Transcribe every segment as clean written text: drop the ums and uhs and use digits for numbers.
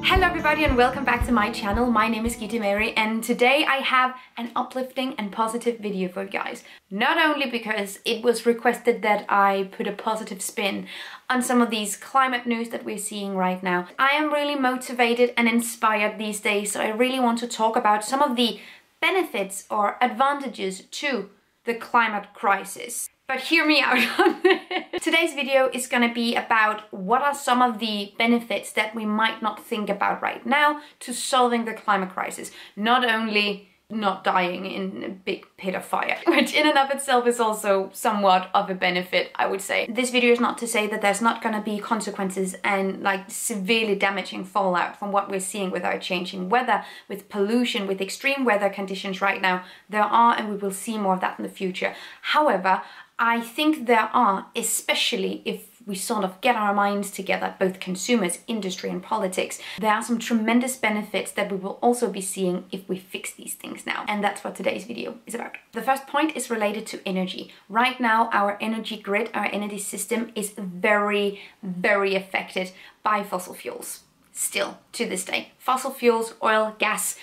Hello everybody and welcome back to my channel. My name is Gita Mary and today I have an uplifting and positive video for you guys. Not only because it was requested that I put a positive spin on some of these climate news that we're seeing right now. I am really motivated and inspired these days, so I really want to talk about some of the benefits or advantages to the climate crisis. But hear me out on this. Today's video is going to be about what are some of the benefits that we might not think about right now to solving the climate crisis. Not only not dying in a big pit of fire, which in and of itself is also somewhat of a benefit, I would say. This video is not to say that there's not going to be consequences and like severely damaging fallout from what we're seeing with our changing weather, with pollution, with extreme weather conditions right now. There are, and we will see more of that in the future. However, I think there are, especially if we sort of get our minds together, both consumers, industry and politics, there are some tremendous benefits that we will also be seeing if we fix these things now. And that's what today's video is about. The first point is related to energy. Right now, our energy grid, our energy system is very, very affected by fossil fuels. Still, to this day. Fossil fuels, oil, gas,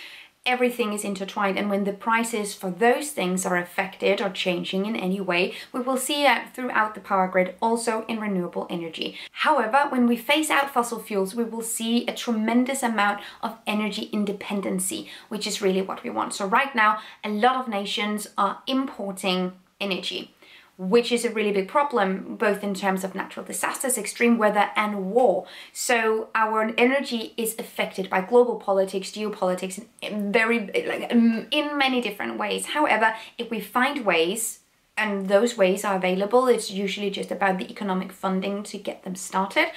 everything is intertwined, and when the prices for those things are affected or changing in any way, we will see that throughout the power grid, also in renewable energy. However, when we phase out fossil fuels, we will see a tremendous amount of energy independency, which is really what we want. So right now, a lot of nations are importing energy, which is a really big problem, both in terms of natural disasters, extreme weather and war. So our energy is affected by global politics, geopolitics, in many different ways. However, if we find ways, and those ways are available, it's usually just about the economic funding to get them started.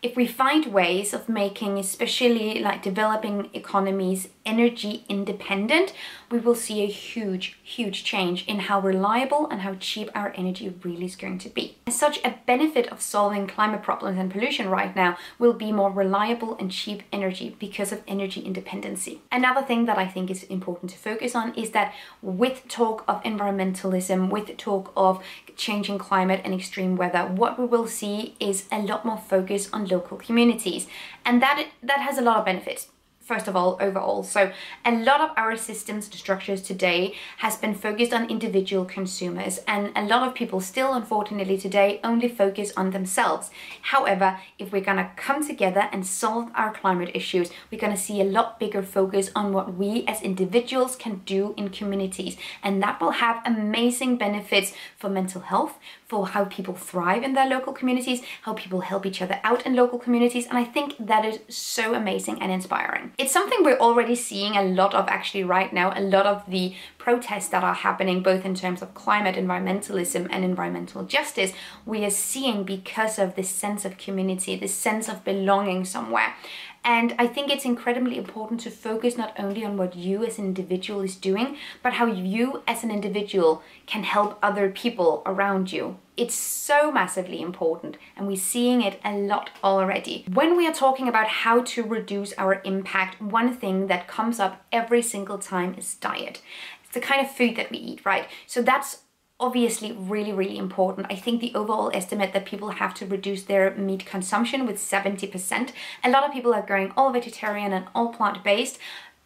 If we find ways of making, especially like developing economies, energy independent, we will see a huge, huge change in how reliable and how cheap our energy really is going to be. As such, a benefit of solving climate problems and pollution right now will be more reliable and cheap energy because of energy independency. Another thing that I think is important to focus on is that with talk of environmentalism, with talk of changing climate and extreme weather, what we will see is a lot more focus on local communities, and that has a lot of benefits. First of all, overall. So a lot of our systems and structures today has been focused on individual consumers, and a lot of people still, unfortunately today, only focus on themselves. However, if we're gonna come together and solve our climate issues, we're gonna see a lot bigger focus on what we as individuals can do in communities, and that will have amazing benefits for mental health, for how people thrive in their local communities, how people help each other out in local communities, and I think that is so amazing and inspiring. It's something we're already seeing a lot of actually right now. A lot of the protests that are happening, both in terms of climate environmentalism and environmental justice, we are seeing because of this sense of community, this sense of belonging somewhere. And I think it's incredibly important to focus not only on what you as an individual is doing, but how you as an individual can help other people around you. It's so massively important, and we're seeing it a lot already. When we are talking about how to reduce our impact, one thing that comes up every single time is diet. It's the kind of food that we eat, right? So that's obviously really, really important. I think the overall estimate that people have to reduce their meat consumption with 70%. A lot of people are going all vegetarian and all plant-based,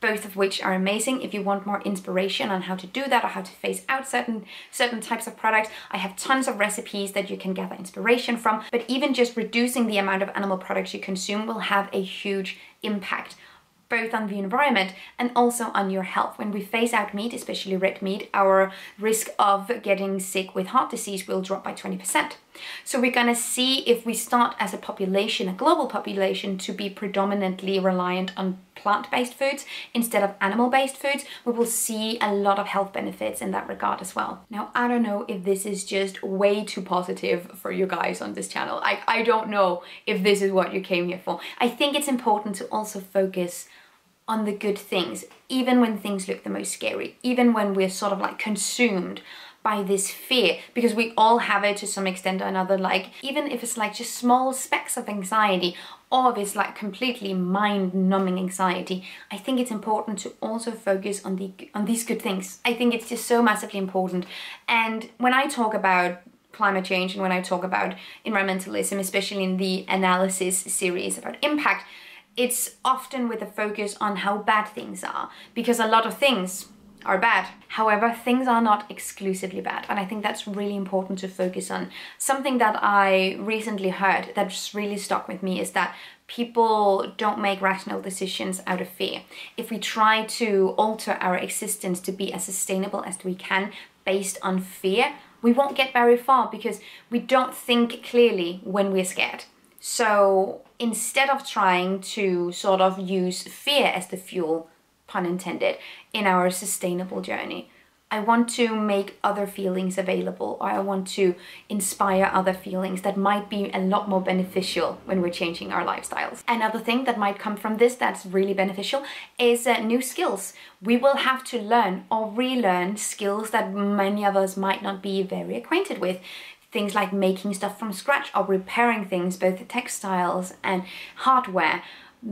both of which are amazing. If you want more inspiration on how to do that or how to phase out certain types of products, I have tons of recipes that you can gather inspiration from. But even just reducing the amount of animal products you consume will have a huge impact, both on the environment and also on your health. When we phase out meat, especially red meat, our risk of getting sick with heart disease will drop by 20%. So we're gonna see, if we start as a population, a global population, to be predominantly reliant on plant-based foods instead of animal-based foods, we will see a lot of health benefits in that regard as well. Now, I don't know if this is just way too positive for you guys on this channel. I don't know if this is what you came here for. I think it's important to also focus on the good things, even when things look the most scary, even when we're sort of like consumed by this fear, because we all have it to some extent or another. Like, even if it's like just small specks of anxiety, or if it's like completely mind-numbing anxiety, I think it's important to also focus on these good things. I think it's just so massively important. And when I talk about climate change and when I talk about environmentalism, especially in the analysis series about impact, it's often with a focus on how bad things are, because a lot of things are bad. However, things are not exclusively bad, and I think that's really important to focus on. Something that I recently heard that just really stuck with me is that people don't make rational decisions out of fear. If we try to alter our existence to be as sustainable as we can based on fear, we won't get very far because we don't think clearly when we're scared. So instead of trying to sort of use fear as the fuel, pun intended, in our sustainable journey, I want to make other feelings available, or I want to inspire other feelings that might be a lot more beneficial when we're changing our lifestyles. Another thing that might come from this that's really beneficial is new skills. We will have to learn or relearn skills that many of us might not be very acquainted with. Things like making stuff from scratch or repairing things, both textiles and hardware.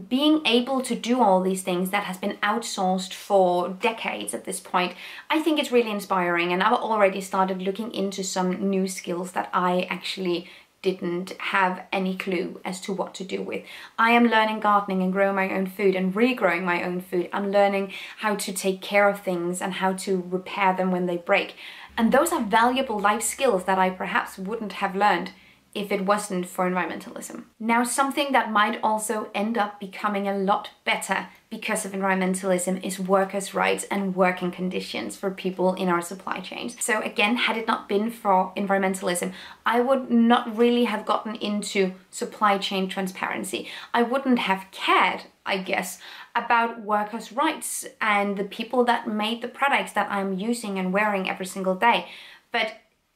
Being able to do all these things that has been outsourced for decades at this point, I think it's really inspiring, and I've already started looking into some new skills that I actually didn't have any clue as to what to do with. I am learning gardening and growing my own food and regrowing my own food. I'm learning how to take care of things and how to repair them when they break. And those are valuable life skills that I perhaps wouldn't have learned if it wasn't for environmentalism. Now, something that might also end up becoming a lot better because of environmentalism is workers' rights and working conditions for people in our supply chains. So again, had it not been for environmentalism, I would not really have gotten into supply chain transparency. I wouldn't have cared, I guess, about workers' rights and the people that made the products that I'm using and wearing every single day. But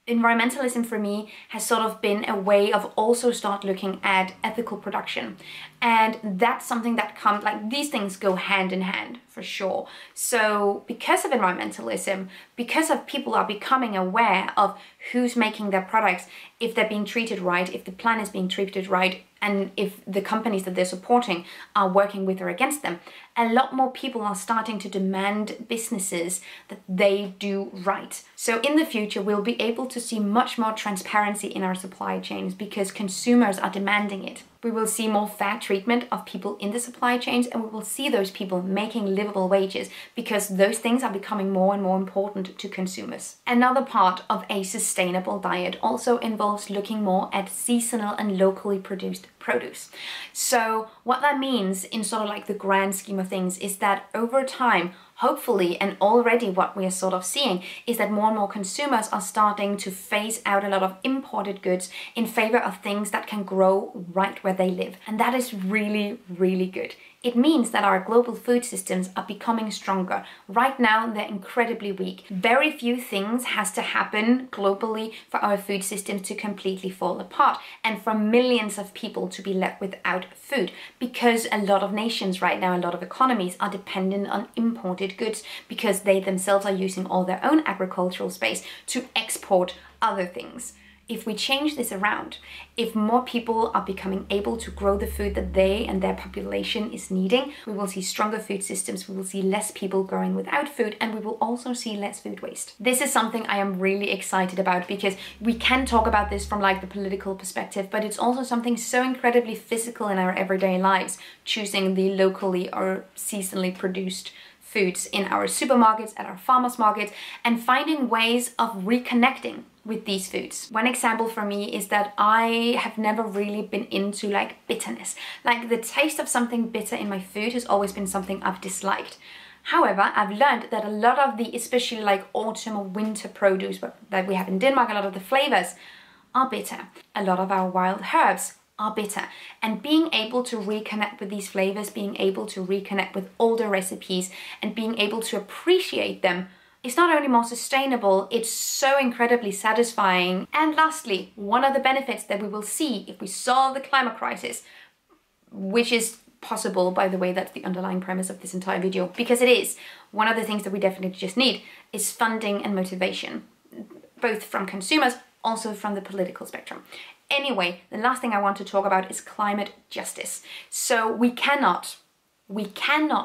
environmentalism for me has sort of been a way of also start looking at ethical production. And that's something that comes, like, these things go hand in hand for sure. So because of environmentalism, because of people are becoming aware of who's making their products, if they're being treated right, if the planet is being treated right, and if the companies that they're supporting are working with or against them, a lot more people are starting to demand businesses that they do right. So in the future, we'll be able to see much more transparency in our supply chains because consumers are demanding it. We will see more fair treatment of people in the supply chains, and we will see those people making livable wages because those things are becoming more and more important to consumers. Another part of a sustainable diet also involves looking more at seasonal and locally produced produce. So what that means in sort of like the grand scheme of things is that over time, hopefully, and already what we are sort of seeing is that more and more consumers are starting to phase out a lot of imported goods in favor of things that can grow right where they live. And that is really, really good. It means that our global food systems are becoming stronger. Right now, they're incredibly weak. Very few things has to happen globally for our food systems to completely fall apart and for millions of people to be left without food, because a lot of nations right now, a lot of economies are dependent on imported goods because they themselves are using all their own agricultural space to export other things. If we change this around, if more people are becoming able to grow the food that they and their population is needing, we will see stronger food systems, we will see less people growing without food, and we will also see less food waste. This is something I am really excited about because we can talk about this from like the political perspective, but it's also something so incredibly physical in our everyday lives, choosing the locally or seasonally produced foods in our supermarkets, at our farmers markets, and finding ways of reconnecting with these foods. One example for me is that I have never really been into like bitterness. Like the taste of something bitter in my food has always been something I've disliked. However, I've learned that a lot of the, especially like autumn or winter produce that we have in Denmark, a lot of the flavors are bitter. A lot of our wild herbs are bitter, and being able to reconnect with these flavors, being able to reconnect with older recipes and being able to appreciate them, it's not only more sustainable, it's so incredibly satisfying. And lastly, one of the benefits that we will see if we solve the climate crisis, which is possible, by the way, that's the underlying premise of this entire video, because it is, one of the things that we definitely just need is funding and motivation, both from consumers, also from the political spectrum. Anyway, the last thing I want to talk about is climate justice. So we cannot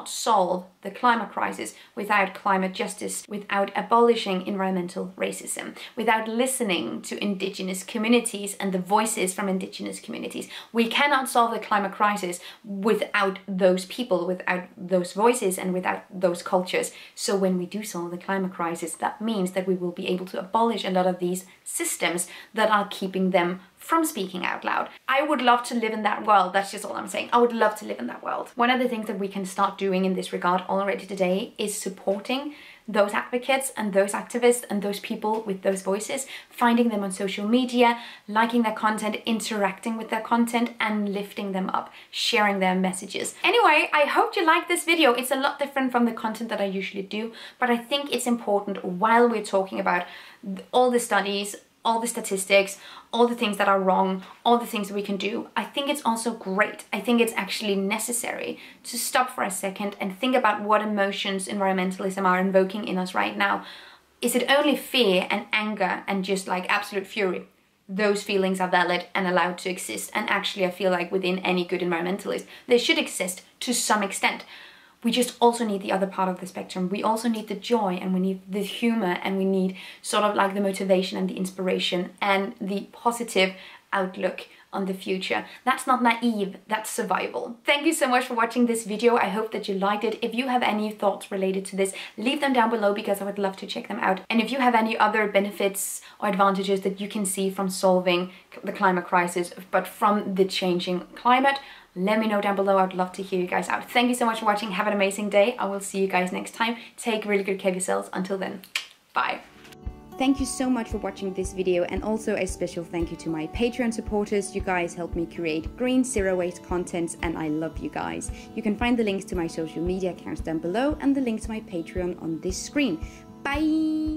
solve the climate crisis, without climate justice, without abolishing environmental racism, without listening to indigenous communities and the voices from indigenous communities. We cannot solve the climate crisis without those people, without those voices, and without those cultures. So when we do solve the climate crisis, that means that we will be able to abolish a lot of these systems that are keeping them from speaking out loud. I would love to live in that world. That's just all I'm saying. I would love to live in that world. One of the things that we can start doing in this regard already today is supporting those advocates and those activists and those people with those voices, finding them on social media, liking their content, interacting with their content, and lifting them up, sharing their messages. Anyway, I hope you like this video. It's a lot different from the content that I usually do, but I think it's important while we're talking about all the studies, all the statistics, all the things that are wrong, all the things that we can do. I think it's also great. I think it's actually necessary to stop for a second and think about what emotions environmentalism are invoking in us right now. Is it only fear and anger and just like absolute fury? Those feelings are valid and allowed to exist. And actually, I feel like within any good environmentalist, they should exist to some extent. We just also need the other part of the spectrum. We also need the joy, and we need the humor, and we need sort of like the motivation and the inspiration and the positive outlook on the future. That's not naive, that's survival. Thank you so much for watching this video. I hope that you liked it. If you have any thoughts related to this, leave them down below because I would love to check them out. And if you have any other benefits or advantages that you can see from solving the climate crisis, but from the changing climate, let me know down below. I'd love to hear you guys out. Thank you so much for watching. Have an amazing day. I will see you guys next time. Take really good care of yourselves. Until then, bye. Thank you so much for watching this video, and also a special thank you to my Patreon supporters. You guys help me create green, zero-waste content, and I love you guys. You can find the links to my social media accounts down below and the link to my Patreon on this screen. Bye!